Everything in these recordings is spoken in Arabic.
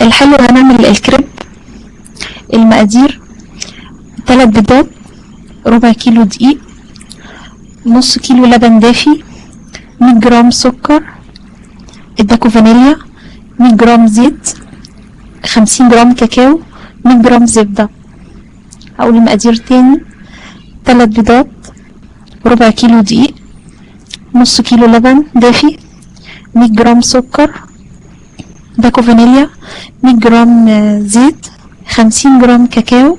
الحلو هنعمل الكريب. المقادير: 3 بيضات، ربع كيلو دقيق، نص كيلو لبن دافي، 100 جرام سكر، اداكو فانيليا، 100 جرام زيت، 50 جرام كاكاو، 100 جرام زبدة. هقول المقادير تاني: 3 بيضات، ربع كيلو دقيق، نص كيلو لبن دافي، 100 جرام سكر، باكو فانيليا، 100 جرام زيت، 50 جرام كاكاو،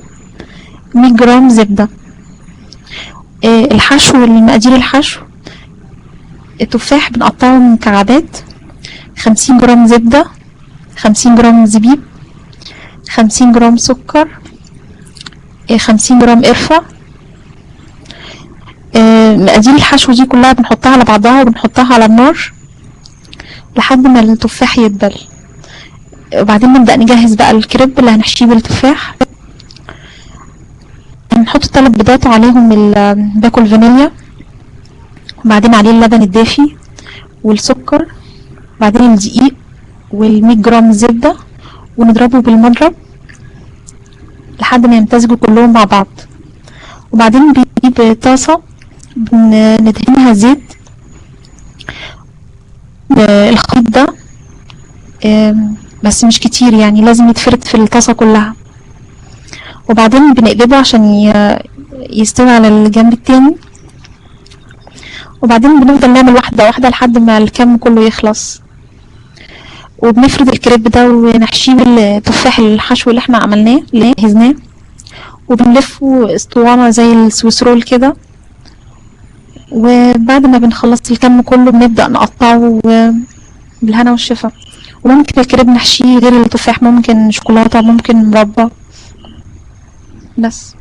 100 جرام زبدة. الحشو، المقادير: الحشو: التفاح بنقطعه مكعبات، 50 جرام زبدة، 50 جرام زبيب، 50 جرام سكر، 50 جرام قرفة. مقادير الحشو دي كلها بنحطها على بعضها وبنحطها على النار لحد ما التفاح يدبل، وبعدين نبدأ نجهز بقى الكريب اللي هنحشيه بالتفاح. هنحط 3 بيضات وعليهم باكو الفانيليا، وبعدين عليه اللبن الدافي والسكر، بعدين الدقيق وال100 جرام زبدة، ونضربه بالمضرب لحد ما يمتزجوا كلهم مع بعض. وبعدين بنجيب طاسة ندهنها زيت. الخليط ده بس مش كتير، يعني لازم يتفرد في الطاسة كلها، وبعدين بنقلبه عشان يستوي على الجنب التاني، وبعدين بنفضل نعمل واحدة واحدة لحد ما الكم كله يخلص. وبنفرد الكريب ده ونحشيه بالتفاح الحشو اللي احنا عملناه اللي جهزناه، وبنلفه اسطوانة زي السويس رول كده. وبعد ما بنخلص الكم كله بنبدأ نقطعه بالهنا والشفا. وممكن الكريب نحشيه غير التفاح، ممكن شوكولاتة، ممكن مربى بس.